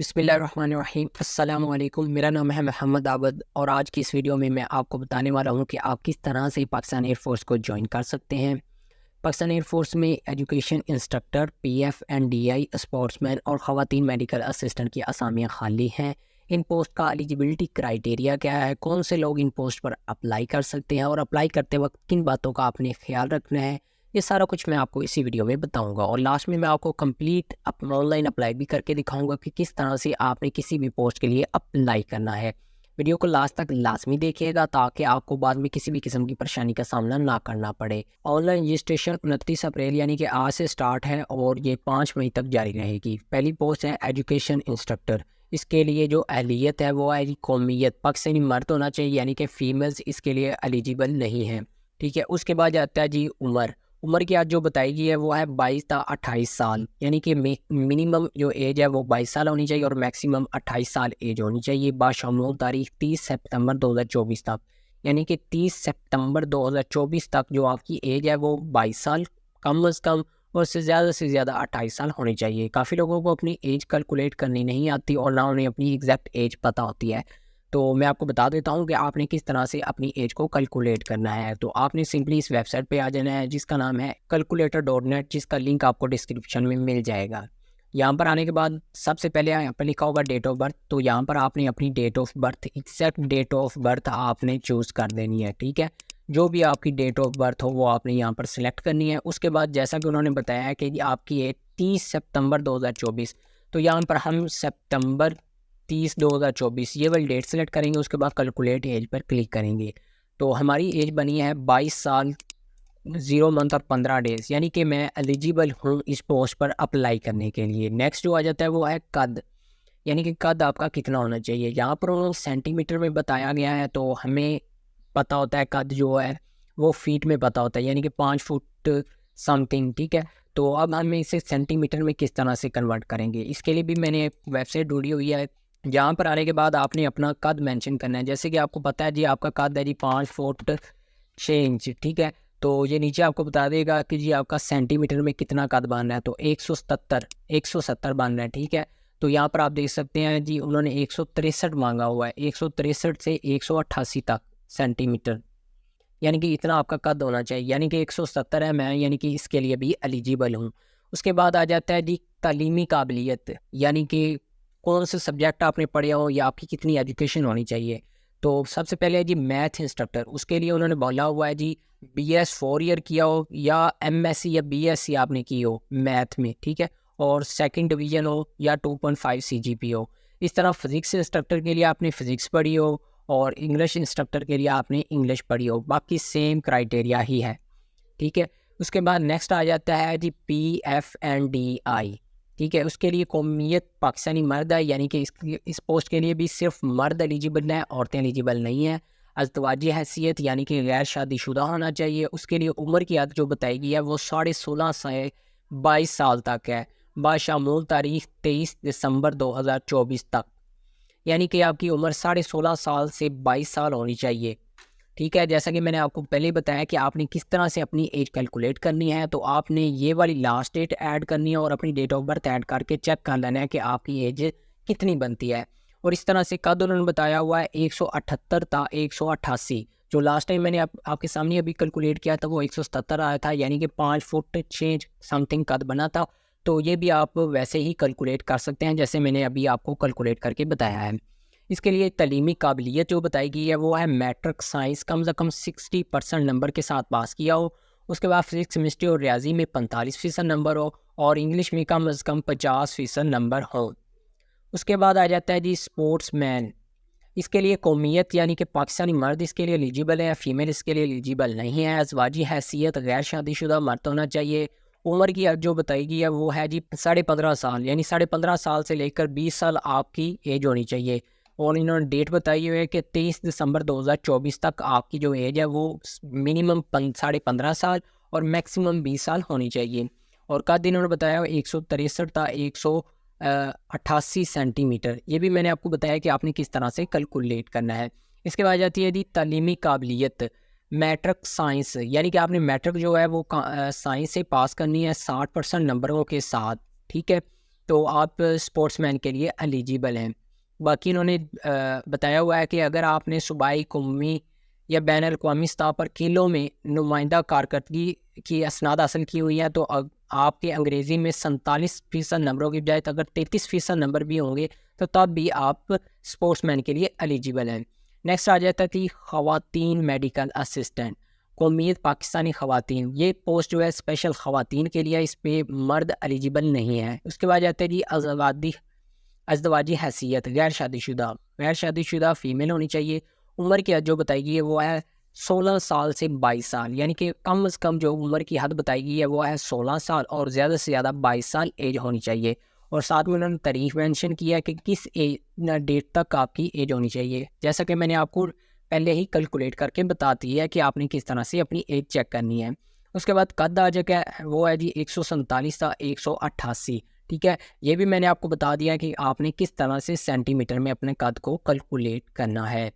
बिस्मिल्लाहिर्रहमानिर्रहीम अस्सलाम वालेकुम। मेरा नाम है मोहम्मद आबद और आज की इस वीडियो में मैं आपको बताने वाला हूं कि आप किस तरह से पाकिस्तान एयरफोर्स को ज्वाइन कर सकते हैं। पाकिस्तान एयरफोर्स में एजुकेशन इंस्ट्रक्टर, PF&DI, स्पोर्ट्समैन और ख़वातीन मेडिकल असिस्टेंट की असामियाँ खाली हैं। इन पोस्ट का एलिजिबिलिटी क्राइटेरिया क्या है, कौन से लोग इन पोस्ट पर अप्लाई कर सकते हैं और अप्लाई करते वक्त किन बातों का आपने ख्याल रखना है, ये सारा कुछ मैं आपको इसी वीडियो में बताऊंगा। और लास्ट में मैं आपको कंप्लीट अपना ऑनलाइन अप्लाई भी करके दिखाऊंगा कि किस तरह से आपने किसी भी पोस्ट के लिए अप्लाई करना है। वीडियो को लास्ट तक लाजमी देखिएगा ताकि आपको बाद में किसी भी किस्म की परेशानी का सामना ना करना पड़े। ऑनलाइन रजिस्ट्रेशन 29 अप्रैल यानी कि आज से स्टार्ट है और ये 5 मई तक जारी रहेगी। पहली पोस्ट है एजुकेशन इंस्ट्रक्टर। इसके लिए जो अहलियत है वो है कौमियत, पाकिस्तानी मर्द होना चाहिए यानी कि फ़ीमेल्स इसके लिए एलिजिबल नहीं है। ठीक है, उसके बाद जाता है जी उम्र। उम्र की आज जो बताई है वो है 22 ता 28 साल, यानी कि मिनिमम जो एज है वो 22 साल होनी चाहिए और मैक्सिमम 28 साल एज होनी चाहिए। बाशमूल तारीख 30 सितंबर 2024 तक, यानी कि 30 सितंबर 2024 तक जो आपकी एज है वो 22 साल कम अज़ कम और से ज़्यादा 28 साल होनी चाहिए। काफ़ी लोगों को अपनी एज कैलकुलेट करनी नहीं आती और ना उन्हें अपनी एग्जैक्ट एज पता होती है, तो मैं आपको बता देता हूँ कि आपने किस तरह से अपनी एज को कैलकुलेट करना है। तो आपने सिंपली इस वेबसाइट पे आ जाना है जिसका नाम है calculator.net, जिसका लिंक आपको डिस्क्रिप्शन में मिल जाएगा। यहाँ पर आने के बाद सबसे पहले यहाँ पर लिखा होगा डेट ऑफ बर्थ, तो यहाँ पर आपने अपनी date of birth, exact date of birth आपने चूज़ कर देनी है। ठीक है, जो भी आपकी डेट ऑफ बर्थ हो वो आपने यहाँ पर सिलेक्ट करनी है। उसके बाद जैसा कि उन्होंने बताया है कि आपकी एज 30 सितंबर 2024, तो यहाँ पर हम सितंबर 30 2024 ये वाली डेट सेलेक्ट करेंगे। उसके बाद कैलकुलेट एज पर क्लिक करेंगे तो हमारी एज बनी है 22 साल 0 मंथ और 15 डेज़, यानी कि मैं एलिजिबल हूँ इस पोस्ट पर अप्लाई करने के लिए। नेक्स्ट जो आ जाता है वो है कद, यानी कि कद आपका कितना होना चाहिए। यहाँ पर उन्होंने सेंटीमीटर में बताया गया है, तो हमें पता होता है कद जो है वो फीट में पता होता है, यानी कि 5 फुट समथिंग। ठीक है, तो अब हम इसे सेंटीमीटर में किस तरह से कन्वर्ट करेंगे, इसके लिए भी मैंने एक वेबसाइट ढूंढी हुई है। यहाँ पर आने के बाद आपने अपना कद मेंशन करना है। जैसे कि आपको पता है जी आपका कद है जी 5 फुट 6 इंच। ठीक है, तो ये नीचे आपको बता देगा कि जी आपका सेंटीमीटर में कितना कद बांधना है, तो 170 बांधना है। ठीक है, तो यहाँ पर आप देख सकते हैं जी उन्होंने 163 मांगा हुआ है, 163 से 188 तक सेंटीमीटर, यानी कि इतना आपका कद होना चाहिए। यानी कि 170 है मैं, यानी कि इसके लिए भी एलिजिबल हूँ। उसके बाद आ जाता है जी तालीमी काबिलियत, यानी कि कौन से सब्जेक्ट आपने पढ़े हो या आपकी कितनी एजुकेशन होनी चाहिए। तो सबसे पहले है जी मैथ इंस्ट्रक्टर, उसके लिए उन्होंने बोला हुआ है जी BS 4 ईयर किया हो या MSc या BSc आपने की हो मैथ में। ठीक है, और सेकंड डिवीजन हो या 2.5 CGP हो। इस तरह फिज़िक्स इंस्ट्रक्टर के लिए आपने फ़िज़िक्स पढ़ी हो और इंग्लिश इंस्ट्रक्टर के लिए आपने इंग्लिश पढ़ी हो, बाकी सेम क्राइटेरिया ही है। ठीक है, उसके बाद नेक्स्ट आ जाता है जी PF&DI। ठीक है, उसके लिए कौमियत पाकिस्तानी मर्द है, यानी कि इस पोस्ट के लिए भी सिर्फ मर्द एलिजिबल है, औरतें एलिजिबल नहीं हैं। अज़दवाजी हैसियत यानी कि गैर शादीशुदा होना चाहिए। उसके लिए उम्र की हद जो बताई गई है वो 16.5 से 22 साल तक है, बाशमूल तारीख 23 दिसंबर 2024 तक, यानी कि आपकी उम्र 16.5 साल से 22 साल होनी चाहिए। ठीक है, जैसा कि मैंने आपको पहले ही बताया कि आपने किस तरह से अपनी एज कैलकुलेट करनी है, तो आपने ये वाली लास्ट डेट ऐड करनी है और अपनी डेट ऑफ बर्थ ऐड करके चेक कर लेना है कि आपकी एज कितनी बनती है। और इस तरह से कद उन्होंने बताया हुआ है 178 था 188, जो लास्ट टाइम मैंने आपके सामने अभी कैलकुलेट किया था वो 177 आया था, यानी कि 5 फुट 6 समथिंग कद बना था। तो ये भी आप वैसे ही कैलकुलेट कर सकते हैं जैसे मैंने अभी आपको कैलकुलेट करके बताया है। इसके लिए तलीमी काबिलियत जो बताई गई है वो है मैट्रिक साइंस कम से कम 60% नंबर के साथ पास किया हो। उसके बाद फिजिक्स, केमिस्ट्री और रियाजी में 45% नंबर हो और इंग्लिश में कम से कम 50% नंबर हो। उसके बाद आ जाता है जी स्पोर्ट्स मैन। इसके लिए कौमियत यानी कि पाकिस्तानी मर्द इसके लिए एलिजिबल है, फीमेल इसके लिए एलिजिबल नहीं है। अज़वाजी हैसियत गैर शादीशुदा मर्द होना चाहिए। उम्र की जो बताई गई है वो है जी 15.5 साल, यानी 15.5 साल से लेकर 20 साल आपकी एज होनी चाहिए। और इन्होंने डेट बताई हुई है कि 23 दिसंबर 2024 तक आपकी जो एज है वो मिनिमम 15.5 साल और मैक्सिमम 20 साल होनी चाहिए। और कद इन्होंने बताया 163 था 188 सेंटीमीटर। ये भी मैंने आपको बताया कि आपने किस तरह से कैलकुलेट करना है। इसके बाद जाती है जी तालीमी काबिलियत, मैट्रिक साइंस, यानी कि आपने मैट्रिक जो है वो साइंस से पास करनी है 60% नंबरों के साथ। ठीक है, तो आप स्पोर्ट्समैन के लिए एलिजिबल हैं। बाकी इन्होंने बताया हुआ है कि अगर आपने सूबाई, कौमी या बैन अल-अक़वामी सतह पर खेलों में नुमाइंदा कारकर्दगी की असनाद हासिल की हुई है, तो आपके अंग्रेज़ी में 47% नंबरों की बजाय अगर 33% नंबर भी होंगे तो तब भी आप स्पोर्ट्समैन के लिए एलिजिबल हैं। नेक्स्ट आ जाता थी ख़वातीन मेडिकल असिस्टेंट, कौमियत पाकिस्तानी ख़वातीन। ये पोस्ट जो है स्पेशल ख़वातीन के लिए, इस पे मर्द एलिजिबल नहीं है। उसके बाद जाता है जी अज़दवाजी हैसियत, गैर शादीशुदा फ़ीमेल होनी चाहिए। उम्र की हद जो बताई गई है वो है 16 साल से 22 साल, यानी कि कम से कम जो उम्र की हद बताई गई है वो है 16 साल और ज़्यादा से ज़्यादा 22 साल एज होनी चाहिए। और साथ में उन्होंने तारीख मेंशन किया है कि किस एज डेट तक आपकी एज होनी चाहिए। जैसा कि मैंने आपको पहले ही कैलकुलेट करके बता दी है कि आपने किस तरह से अपनी एज चेक करनी है। उसके बाद कद आ जाएगा वो है जी 147 था 188, ठीक है। ये भी मैंने आपको बता दिया कि आपने किस तरह से सेंटीमीटर में अपने कद को कैलकुलेट करना है।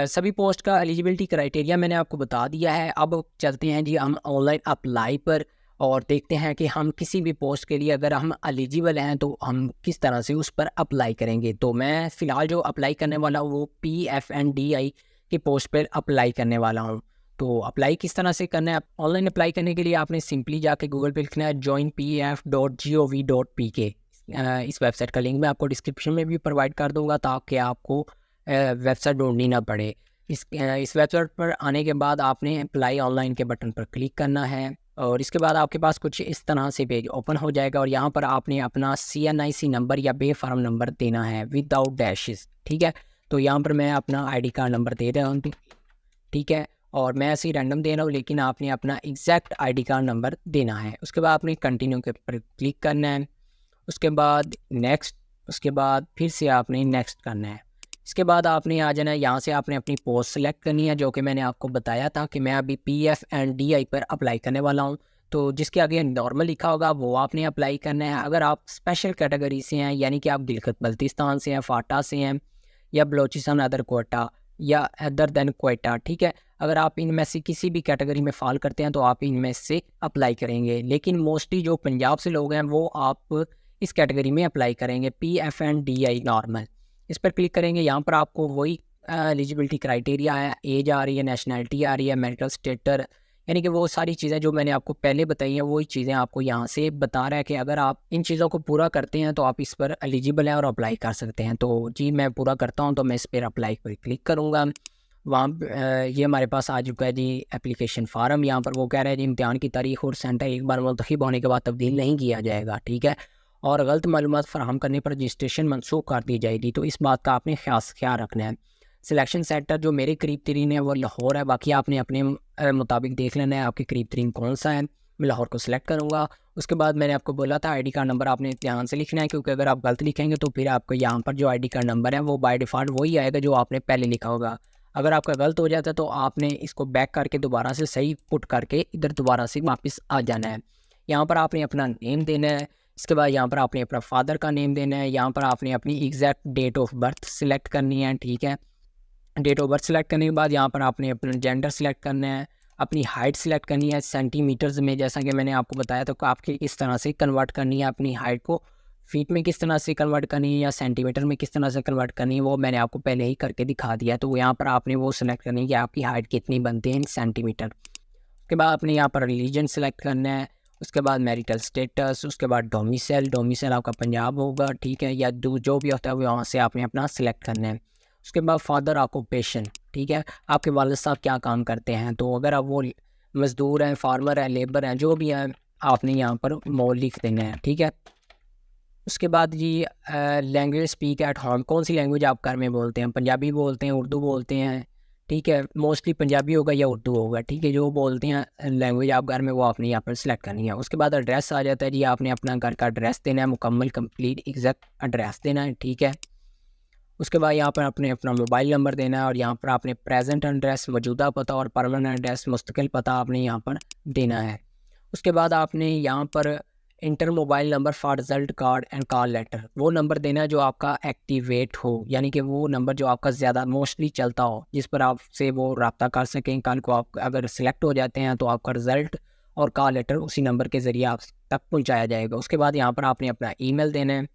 सभी पोस्ट का एलिजिबिलिटी क्राइटेरिया मैंने आपको बता दिया है। अब चलते हैं जी हम ऑनलाइन अप्लाई पर और देखते हैं कि हम किसी भी पोस्ट के लिए अगर हम एलिजिबल हैं तो हम किस तरह से उस पर अप्लाई करेंगे। तो मैं फ़िलहाल जो अप्लाई करने वाला हूँ वो PFNDI की पोस्ट पर अप्लाई करने वाला हूँ। तो अप्लाई किस तरह से करना है? ऑनलाइन अप्लाई करने के लिए आपने सिंपली जाके गूगल पे लिखना है joinpf.gov.pk। इस वेबसाइट का लिंक मैं आपको डिस्क्रिप्शन में भी प्रोवाइड कर दूँगा ताकि आपको वेबसाइट ढूंढनी ना पड़े। इस वेबसाइट पर आने के बाद आपने अप्लाई ऑनलाइन के बटन पर क्लिक करना है और इसके बाद आपके पास कुछ इस तरह से पेज ओपन हो जाएगा और यहाँ पर आपने अपना CNIC नंबर या बे फार्म नंबर देना है विदाउट डैशेस, ठीक है। तो यहाँ पर मैं अपना ID कार्ड नंबर दे रहा हूँ, ठीक है, और मैं ऐसे ही रैंडम दे रहा हूँ, लेकिन आपने अपना एग्जैक्ट ID कार्ड नंबर देना है। उसके बाद आपने कंटिन्यू के पर क्लिक करना है, उसके बाद नेक्स्ट, उसके बाद फिर से आपने नेक्स्ट करना है। इसके बाद आपने आ जाना है, यहाँ से आपने अपनी पोस्ट सेलेक्ट करनी है, जो कि मैंने आपको बताया था कि मैं अभी PFNDI पर अप्लाई करने वाला हूँ। तो जिसके आगे नॉर्मल लिखा होगा वो आपने अप्लाई करना है। अगर आप स्पेशल कैटेगरी से हैं, यानी कि आप गिलगित बल्तिस्तान से हैं, फाटा से हैं या बलोचिस्तान अदर कोटा या अदर दैन कोयटा, ठीक है, अगर आप इनमें से किसी भी कैटेगरी में फॉल करते हैं तो आप इनमें से अप्लाई करेंगे। लेकिन मोस्टली जो पंजाब से लोग हैं वो आप इस कैटेगरी में अप्लाई करेंगे, PFNDI नॉर्मल। इस पर क्लिक करेंगे, यहाँ पर आपको वही एलिजिबिलिटी क्राइटेरिया है, एज आ रही है, नेशनैलिटी आ रही है, मेरिटल स्टेटस, यानी कि वो सारी चीज़ें जो मैंने आपको पहले बताई हैं वही चीज़ें आपको यहाँ से बता रहा है कि अगर आप इन चीज़ों को पूरा करते हैं तो आप इस पर एलिजिबल हैं और अप्लाई कर सकते हैं। तो जी मैं पूरा करता हूँ, तो मैं इस पर अप्लाई पर क्लिक करूँगा। वहाँ ये हमारे पास आ चुका है जी एप्लीकेशन फार्म। यहाँ पर वो कह रहा है जी इम्तिहान की तारीख और सेंटर एक बार मुंतखब होने के बाद तब्दील नहीं किया जाएगा, ठीक है, और गलत मालूमात फराहम करने पर रजिस्ट्रेशन मनसूख कर दी जाएगी। तो इस बात का आपने ख्याल रखना है। सिलेक्शन सेंटर जो मेरे करीब तरीन है वो लाहौर है, बाकी आपने अपने मुताबिक देख लेना है आपके करीब तरीन कौन सा है। मैं लाहौर को सिलेक्ट करूँगा। उसके बाद मैंने आपको बोला था ID कार्ड नंबर आपने ध्यान से लिखना है, क्योंकि अगर आप गलत लिखेंगे तो फिर आपको यहाँ पर जो ID कार्ड नंबर है वो बाय डिफ़ॉल्ट वही आएगा जो आपने पहले लिखा होगा। अगर आपका गलत हो जाता है तो आपने इसको बैक करके दोबारा से सही पुट करके इधर दोबारा से वापस आ जाना है। यहाँ पर आपने अपना नेम देना है, इसके बाद यहाँ पर आपने अपना फादर का नेम देना है, यहाँ पर आपने अपनी exact date of birth select करनी है, ठीक है। डेट ऑफ बर्थ सेलेक्ट करने के बाद यहाँ पर आपने अपना जेंडर सेलेक्ट करना है, अपनी हाइट सेलेक्ट करनी है सेंटीमीटर्स में, जैसा कि मैंने आपको बताया तो आपकी किस तरह से कन्वर्ट करनी है अपनी हाइट को, फीट में किस तरह से कन्वर्ट करनी है या सेंटीमीटर में किस तरह से कन्वर्ट करनी है, वो मैंने आपको पहले ही करके दिखा दिया। तो यहाँ पर आपने वो सेलेक्ट करनी है कि आपकी हाइट कितनी बनती है इन सेंटीमीटर। उसके बाद आपने यहाँ पर रिलीजन सेलेक्ट करना है, उसके बाद मैरिटल स्टेटस, उसके बाद डोमिसाइल आपका पंजाब होगा, ठीक है, या जो भी होता है वहाँ से आपने अपना सेलेक्ट करना है। उसके बाद फादर ऑक्यूपेशन, ठीक है, आपके वालिद साहब क्या काम करते हैं। तो अगर आप वो मज़दूर हैं, फार्मर हैं, लेबर हैं, जो भी हैं, आपने यहाँ पर मोल लिख देना है, ठीक है। उसके बाद जी लैंग्वेज स्पीक एट होम, कौन सी लैंग्वेज आप घर में बोलते हैं, पंजाबी बोलते हैं, उर्दू बोलते हैं, ठीक है, मोस्टली पंजाबी होगा या उर्दू होगा, ठीक है, जो बोलते हैं लैंग्वेज आप घर में वो आपने यहाँ पर सिलेक्ट करनी है। उसके बाद एड्रेस आ जाता है जी, आपने अपना घर का एड्रेस देना है, मुकम्मल कंप्लीट एग्जैक्ट एड्रेस देना है, ठीक है। उसके बाद यहाँ पर आपने अपना मोबाइल नंबर देना है और यहाँ पर आपने प्रेजेंट एड्रेस, मौजूदा पता और परमानेंट एड्रेस, मुस्तकिल पता आपने यहाँ पर देना है। उसके बाद आपने यहाँ पर enter mobile number for result card and call letter, वो नंबर देना है जो आपका एक्टिवेट हो, यानी कि वो नंबर जो आपका ज़्यादा मोस्टली चलता हो, जिस पर आपसे वो रब्ता कर सकें। कल को आप अगर सिलेक्ट हो जाते हैं तो आपका रिज़ल्ट और कॉल लेटर उसी नंबर के ज़रिए आप तक पहुँचाया जाएगा। उसके बाद यहाँ पर आपने अपना ईमेल देना है,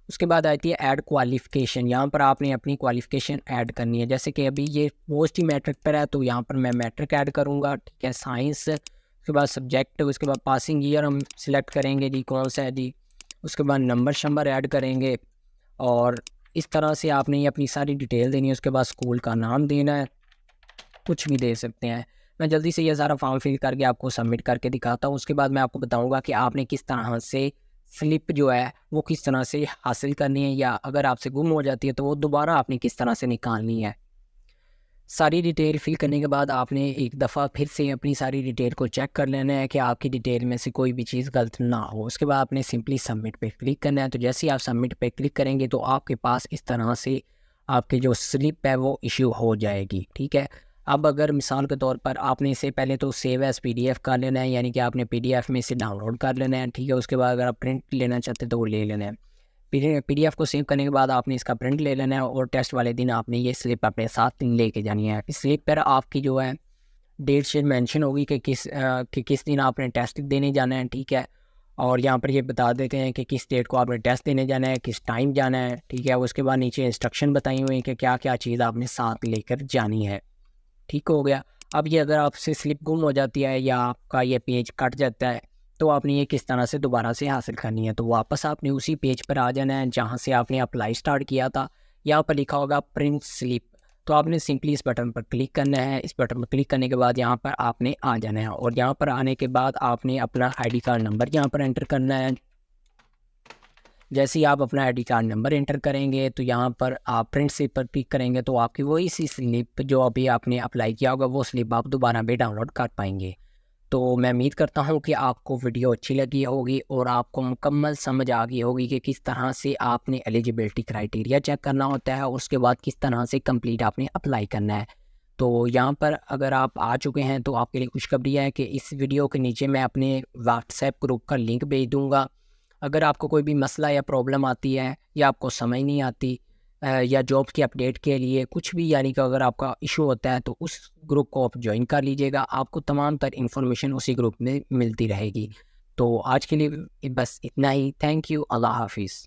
उसके बाद आती है ऐड क्वालिफ़िकेशन। यहाँ पर आपने अपनी क्वालिफ़िकेशन ऐड करनी है। जैसे कि अभी ये पोस्ट ही मैट्रिक पर है तो यहाँ पर मैं मैट्रिक ऐड करूँगा, ठीक है। साइंस, उसके बाद सब्जेक्ट, उसके बाद पासिंग ईयर हम सिलेक्ट करेंगे जी कौन सा है जी। उसके बाद नंबर शंबर ऐड करेंगे और इस तरह से आपने ये अपनी सारी डिटेल देनी है। उसके बाद स्कूल का नाम देना है, कुछ भी दे सकते हैं। मैं जल्दी से ये सारा फॉर्म फिल करके आपको सबमिट करके दिखाता हूँ। उसके बाद मैं आपको बताऊँगा कि आपने किस तरह से स्लिप जो है वो किस तरह से हासिल करनी है, या अगर आपसे गुम हो जाती है तो वो दोबारा आपने किस तरह से निकालनी है। सारी डिटेल फिल करने के बाद आपने एक दफ़ा फिर से अपनी सारी डिटेल को चेक कर लेना है कि आपकी डिटेल में से कोई भी चीज़ गलत ना हो। उसके बाद आपने सिंपली सबमिट पे क्लिक करना है। तो जैसे ही आप सबमिट पे क्लिक करेंगे तो आपके पास इस तरह से आपकी जो स्लिप है वो इशू हो जाएगी, ठीक है। अब अगर मिसाल के तौर पर आपने इसे पहले तो सेव एज़ PDF कर लेना है, यानी कि आपने PDF में इसे डाउनलोड कर लेना है, ठीक है। उसके बाद अगर आप प्रिंट लेना चाहते हैं तो वो ले लेना है। PDF को सेव करने के बाद आपने इसका प्रिंट ले लेना है और टेस्ट वाले दिन आपने ये स्लिप अपने साथ लेके जानी है। इस स्लिप पर आपकी जो है डेट शीट मेंशन होगी कि किस दिन आपने टेस्ट देने जाना है, ठीक है। और यहाँ पर ये बता देते हैं कि किस डेट को आपने टेस्ट देने जाना है, किस टाइम जाना है, ठीक है। उसके बाद नीचे इंस्ट्रक्शन बताई हुई है कि क्या क्या चीज़ आपने साथ लेकर जानी है, ठीक हो गया। अब ये अगर आपसे स्लिप गुम हो जाती है या आपका ये पेज कट जाता है तो आपने ये किस तरह से दोबारा से हासिल करनी है। तो वापस आपने उसी पेज पर आ जाना है जहाँ से आपने अप्लाई स्टार्ट किया था। यहाँ पर लिखा होगा प्रिंट स्लिप, तो आपने सिंपली इस बटन पर क्लिक करना है। इस बटन पर क्लिक करने के बाद यहाँ पर आपने आ जाना है और यहाँ पर आने के बाद आपने अपना ID कार्ड नंबर यहाँ पर एंटर करना है। जैसे ही आप अपना ID कार्ड नंबर एंटर करेंगे तो यहाँ पर आप प्रिंट स्लिप पर क्लिक करेंगे तो आपकी वही सी स्लिप जो अभी आपने अप्लाई किया होगा वो स्लिप आप दोबारा भी डाउनलोड कर पाएंगे। तो मैं उम्मीद करता हूँ कि आपको वीडियो अच्छी लगी होगी और आपको मुकम्मल समझ आ गई होगी कि किस तरह से आपने एलिजिबिलिटी क्राइटेरिया चेक करना होता है और उसके बाद किस तरह से कंप्लीट आपने अप्लाई करना है। तो यहाँ पर अगर आप आ चुके हैं तो आपके लिए खुशखबरी है कि इस वीडियो के नीचे मैं अपने व्हाट्सएप ग्रुप का लिंक भेज दूँगा। अगर आपको कोई भी मसला या प्रॉब्लम आती है या आपको समझ नहीं आती या जॉब की अपडेट के लिए कुछ भी, यानी कि अगर आपका इशू होता है तो उस ग्रुप को आप ज्वाइन कर लीजिएगा। आपको तमाम तर इन्फॉर्मेशन उसी ग्रुप में मिलती रहेगी। तो आज के लिए बस इतना ही। Thank you. अल्लाह हाफिज़।